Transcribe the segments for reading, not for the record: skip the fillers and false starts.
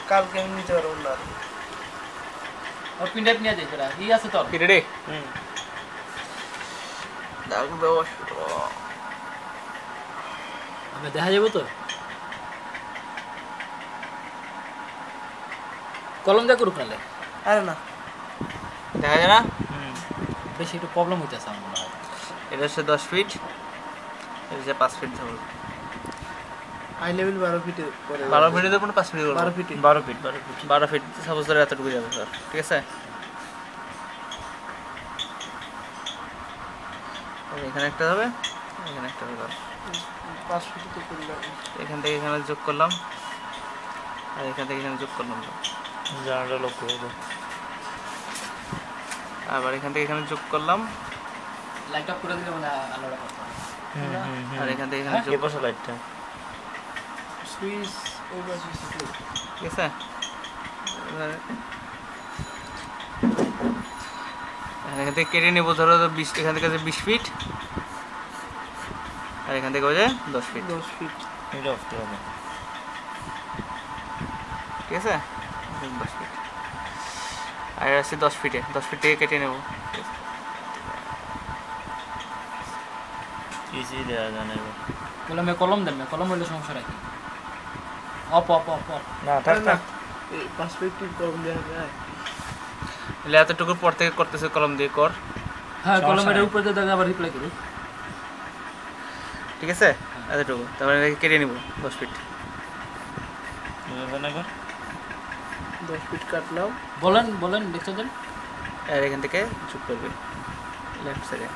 কালকে আমি নিতে পারবো না ওর পিনড্রাইভ নিয়ে যাই তোরা কি আছে তোর কি রে ডাক দেওয়া আমি দেখা যাবো তো কলম যা করুক নালে আরে না দেখা যায় না বেশি একটু প্রবলেম হইতেছে আমার মনে হয় এটা হচ্ছে 10 ফিট এটা হচ্ছে 5 ফিট ধরো হাই লেভেল 12 ফিটে করে 12 ফিটে দেবো না 5 ফিট 12 ফিটে 12 ফিট 12 ফিট সাপোজ ধরে এতটুকু যাবে স্যার ঠিক আছে এখানে একটা হবে এখানে একটা হবে 5 ফিটে তো করে লাগবে এখান থেকে এখানে যোগ করলাম আর এখান থেকে এখানে যোগ করলাম জানাটা লক্ষ্য করবো আবার এখান থেকে এখানে যোগ করলাম লাইট অফ করে দিলে মানে আলোটা করতে আর এখান থেকে এখানে যোগ বসে লাইটটা সুইচ ওভার সুইচ ঠিক আছে এখান থেকে কেটে নেবো ধরো 20 এখান থেকে 20 ফিট আর এখান থেকে হয়ে যায় 10 ফিট 10 ফিট এটা অফ হবে ঠিক আছে 10 ফিট আর আছে 10 ফিটে 10 ফিট থেকে কেটে নেবো ইজি দেওয়া জানে বলে আমি কলম দেন কলম হইলে সমস্যা রাখি অপ অপ অপ অপ না থাক থাক এই 5 ফিট কলম দেওয়া যায় এলে এতটুকু পর থেকে করতেছে কলম দিয়ে কর হ্যাঁ কলমের উপরে তো দাদা আবার রিপ্লাই করুক ঠিক আছে এতটুকু তারপরে কেটে নিব 10 ফিট বুঝলেন না 10 ফিট কাটলাম বলেন বলেন দেখছো দেন আর এখান থেকে যোগ করবে লেফট সাইডে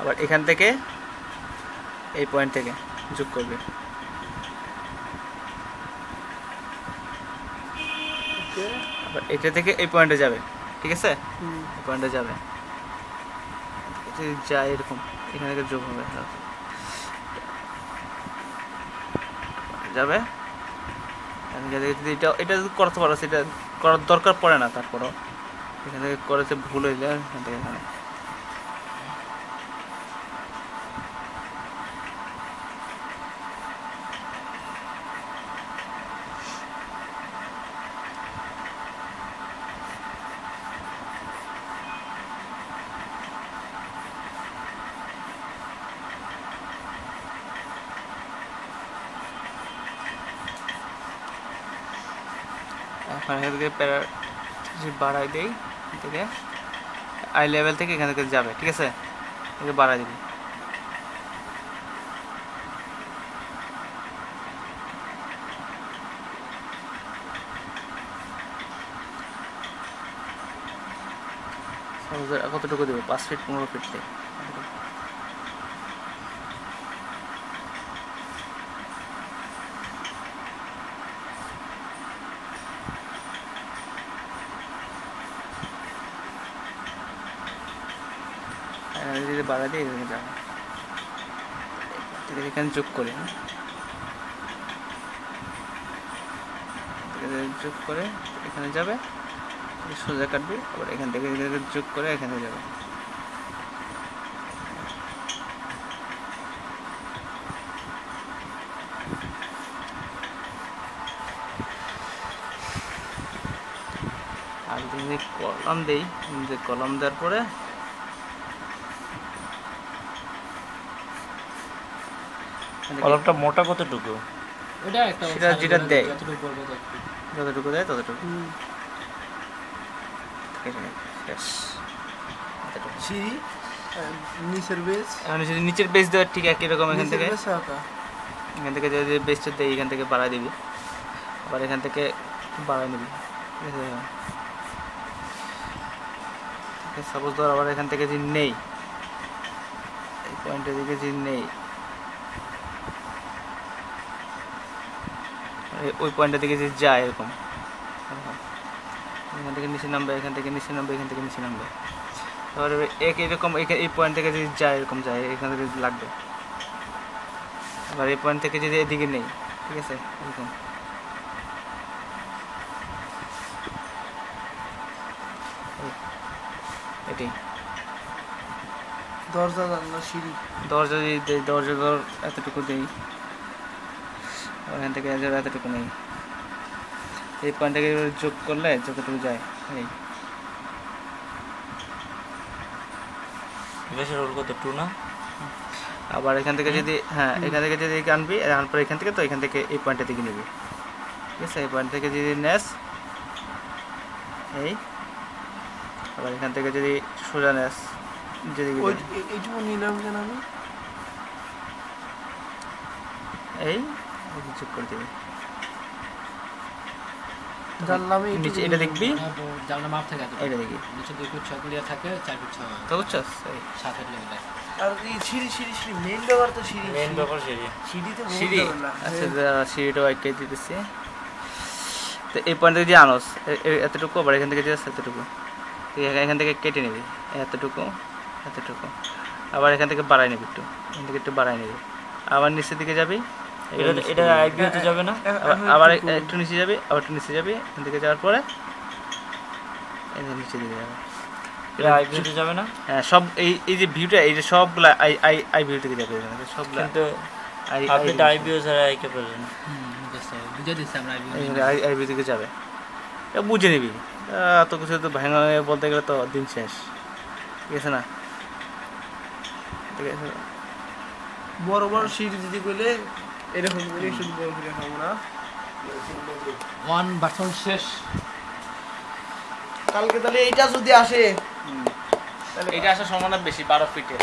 আবার এখান থেকে এই পয়েন্ট থেকে যোগ করবে ওকে আবার এটা থেকে এই পয়েন্টে যাবে ঠিক আছে এই পয়েন্টে যাবে এটা যায় এরকম এখান থেকে যোগ হবে যাবে এটা এটা করতে পারো সেটা করার দরকার পড়ে না তারপরও এখান থেকে করেছে ভুল হয়ে যায় এখান থেকে এখানে এখন এখান থেকে প্যারা বাড়াই দেই থেকে আই লেভেল থেকে এখান থেকে যাবে ঠিক আছে একে বাড়াই দিবি কতটুকু দেবে 5 ফিট 15 ফিট থেকে যদি বাড়া দিয়ে এখানে যাবে এখানে যোগ করে যোগ করে এখানে যাবে সোজা কাটবে আবার এখান থেকে যোগ করে এখানে যাবে আর যদি কলম দেই কলম দেওয়ার পরে কলমটা মোটা কতটুকু ওটা একটা সেটা যেটা দেয় যতটুকু বলবে যতটুকু দেয় ততটুকু সিঁড়ি নিচের বেস এখন যদি নিচের বেস দেওয়ার ঠিক একই রকম এখান থেকে আঁকা এখান থেকে যদি বেসটা দেয় এখান থেকে বাড়াই দিবি আবার এখান থেকে বাড়াই নিবি ঠিক আছে সাপোজ ধর আবার এখান থেকে যদি নেই এই পয়েন্টের দিকে যদি নেই ওই পয়েন্টের দিকে যদি যায় এরকম এখান থেকে নিচে নামবে এখান থেকে নিচে নামবে এখান থেকে নিচে নামবে তারপরে এরকম এই পয়েন্ট থেকে যদি যায় এরকম যায় এখান থেকে লাগবে আবার এই পয়েন্ট থেকে যদি এদিকে নেই ঠিক আছে এরকম এটাই দরজা জানলা সিঁড়ি দরজা যদি দেই দরজা ধর এতটুকু দেই ওখান থেকে এতটুকু নেই, এই পয়েন্ট থেকে যোগ করলে যতটুকু যায় এই বেশের রোল কত 2 না? আবার এখান থেকে যদি হ্যাঁ এখান থেকে যদি আনবি আনার পর এখান থেকে তো এখান থেকে এই পয়েন্টের দিকে নিবি, ঠিক আছে? এই পয়েন্ট থেকে যদি নেস এই, আবার এখান থেকে যদি সোজা নেস যেদিকে ওই যাবে, এইটুকু নিলাম কেন আমি? এই যোগ করে দিবি জানলাম নিচে এটা দেখবি, জানলা মাপ থাকে এটা দেখবি নিচে 2 ফুট 6 ক্লিয়ার থাকে 4 ফুট 6 তো বুঝছস? এই 7 ফুট লেভেল। আর এই সিঁড়ি সিঁড়ি সিঁড়ি মেইন ব্যাপার তো সিঁড়ি মেইন ব্যাপার সেই সিঁড়িতে মূল সিঁড়ি ব্যাপার না। আচ্ছা সিঁড়িটা এঁকে দিতেছি। তো এই পয়েন্ট থেকে যে আনস এতটুকু, আবার এখান থেকে যে আছে এতটুকু, এখান থেকে কেটে নিবি এতটুকু এতটুকু, আবার এখান থেকে বাড়াই নিবি একটু, এখান থেকে একটু বাড়াই নিবি, আবার নিচের দিকে যাবি, এটা আইবি হতে যাবে না? আবার একটু নিচে যাবি, আবার একটু নিচে যাবি, এখান থেকে যাওয়ার পরে নিচে দিকে যাবে। এটা আইবি হতে যাবে না? হ্যাঁ সব এই যে ভিউটা, এই যে সবগুলা আই আই আই ভিউ থেকে যাবে, সবগুলা কিন্তু আই আপনি তো আইবি ছাড়া আইকে পারলেন। বুঝে দিচ্ছি আমরা আই ভিউ থেকে যাবে, এটা বুঝে নিবি। এত কিছু তো ভাঙা বলতে গেলে তো দিন শেষ, ঠিক আছে না? ঠিক আছে, বড় বড় সিঁড়ি দিতে গেলে এরকম করে শুধু বড় করে খাবো না। 1 বাটন শেষ। কালকে তাহলে এইটা যদি আসে এটা আসার সম্ভাবনা বেশি 12 ফিটের।